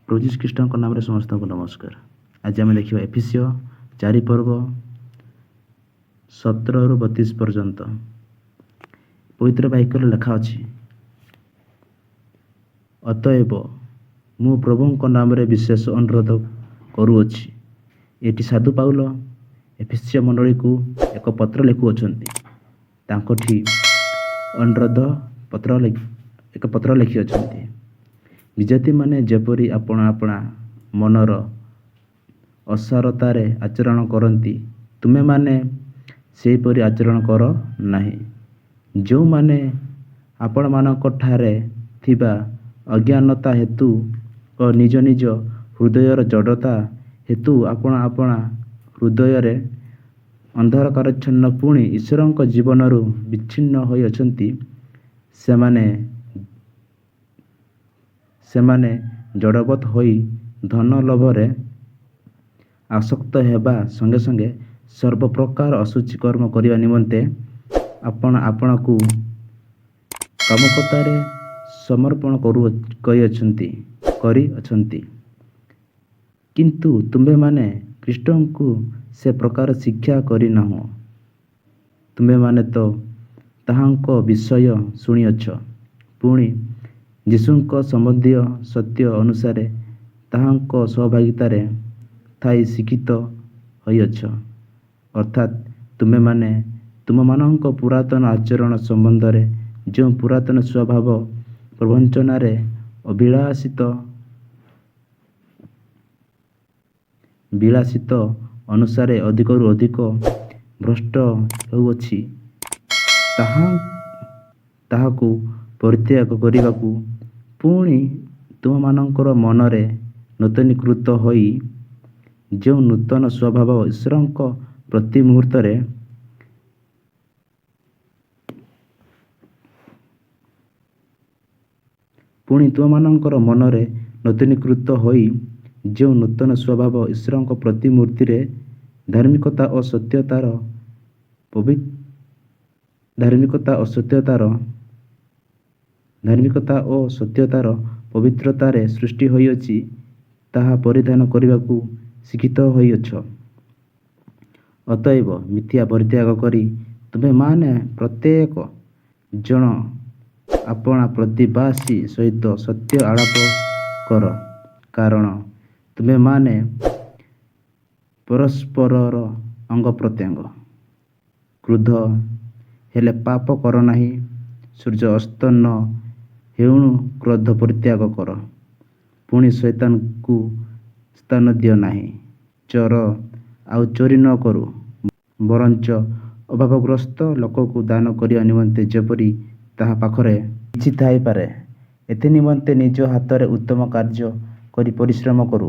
प्रभु यीशु ख्रीष्टଙ୍କ ନାମରେ ସମସ୍ତଙ୍କୁ ନମସ୍କାର। ଆଜି ଆମେ ଦେଖିବା ଏଫେସିୟ 4 ପର୍ବ 17ରୁ 32 ପର୍ଯ୍ୟନ୍ତ। ପବିତ୍ର ବାକ୍ୟରେ ଲେଖା ଅଛି, ଅତଏବ ମୁଁ ପ୍ରଭୁଙ୍କ ନାମରେ ବିଶେଷ ଅନୁରୋଧ କରୁଅଛି। ଏଠି ସାଧୁ ପାଉଲ ଏଫେସିୟ ମଣ୍ଡଳୀକୁ ଏକ ପତ୍ର ଲେଖୁଅଛନ୍ତି। ତାଙ୍କଠି ଅନୁରୋଧ ଏକ ପତ୍ର ଲେଖିଅଛନ୍ତି। ବିଜାତିମାନେ ଯେପରି ଆପଣା ଆପଣା ମନର ଅସାରତାରେ ଆଚରଣ କରନ୍ତି, ତୁମେମାନେ ସେହିପରି ଆଚରଣ କର ନାହିଁ। ଯେଉଁମାନେ ଆପଣମାନଙ୍କଠାରେ ଥିବା ଅଜ୍ଞାନତା ହେତୁ ଓ ନିଜ ନିଜ ହୃଦୟର ଜଡ଼ତା ହେତୁ ଆପଣା ଆପଣା ହୃଦୟରେ ଅନ୍ଧକାରାଚ୍ଛନ୍ନ ପୁଣି ଈଶ୍ୱରଙ୍କ ଜୀବନରୁ ବିଚ୍ଛିନ୍ନ ହୋଇଅଛନ୍ତି, ସେମାନେ ଜଡ଼ବତ୍ ହୋଇ ଧନ ଲୋଭରେ ଆସକ୍ତ ହେବା ସଙ୍ଗେ ସଙ୍ଗେ ସର୍ବପ୍ରକାର ଅଶୁଚି କର୍ମ କରିବା ନିମନ୍ତେ ଆପଣାକୁ କାମୁକତାରେ ସମର୍ପଣ କରିଅଛନ୍ତି। କିନ୍ତୁ ତୁମ୍ଭେମାନେ ଖ୍ରୀଷ୍ଟଙ୍କୁ ସେ ପ୍ରକାର ଶିକ୍ଷା କରିନାହଁ। ତୁମ୍ଭେମାନେ ତ ତାହାଙ୍କ ବିଷୟ ଶୁଣିଅଛ, ପୁଣି ଯୀଶୁଙ୍କ ସମ୍ବନ୍ଧୀୟ ସତ୍ୟ ଅନୁସାରେ ତାହାଙ୍କ ସହଭାଗିତାରେ ଥାଇ ଶିକ୍ଷିତ ହୋଇଅଛ। ଅର୍ଥାତ୍ ତୁମେମାନେ ତୁମମାନଙ୍କ ପୁରାତନ ଆଚରଣ ସମ୍ବନ୍ଧରେ ଯେଉଁ ପୁରାତନ ସ୍ୱଭାବ ପ୍ରବଞ୍ଚନାରେ ବିଳାସିତ ଅନୁସାରେ ଅଧିକରୁ ଅଧିକ ଭ୍ରଷ୍ଟ ହେଉଅଛି, ତାହାକୁ ପରିତ୍ୟାଗ କରିବାକୁ ପୁଣି ତୁମମାନଙ୍କର ମନରେ ନୂତନୀକୃତ ହୋଇ ଯେଉଁ ନୂତନ ସ୍ୱଭାବ ଈଶ୍ୱରଙ୍କ ପ୍ରତି ମୁହୂର୍ତ୍ତରେ ଧାର୍ମିକତା ଓ ସତ୍ୟତାର ପବିତ୍ରତାରେ ସୃଷ୍ଟି ହୋଇଅଛି, ତାହା ପରିଧାନ କରିବାକୁ ଶିକ୍ଷିତ ହୋଇଅଛ। ଅତଏବ ମିଥ୍ୟା ପରିତ୍ୟାଗ କରି ତୁମେମାନେ ପ୍ରତ୍ୟେକ ଜଣ ଆପଣା ପ୍ରତିବାସୀ ସହିତ ସତ୍ୟ ଆଳାପ କର, କାରଣ ତୁମେମାନେ ପରସ୍ପରର ଅଙ୍ଗପ୍ରତ୍ୟଙ୍ଗ। କ୍ରୋଧ ହେଲେ ପାପ କର ନାହିଁ। ସୂର୍ଯ୍ୟ ଅସ୍ତ ନ ହେଉଣୁ କ୍ରୋଧ ପରିତ୍ୟାଗ କର। ପୁଣି ଶୈତାନକୁ ସ୍ଥାନ ଦିଅ ନାହିଁ। ଚୋର ଆଉ ଚୋରି ନ କରୁ, ବରଞ୍ଚ ଅଭାବଗ୍ରସ୍ତ ଲୋକକୁ ଦାନ କରିବା ନିମନ୍ତେ ଯେପରି ତାହା ପାଖରେ କିଛି ଥାଇପାରେ, ଏଥି ନିମନ୍ତେ ନିଜ ହାତରେ ଉତ୍ତମ କାର୍ଯ୍ୟ କରି ପରିଶ୍ରମ କରୁ।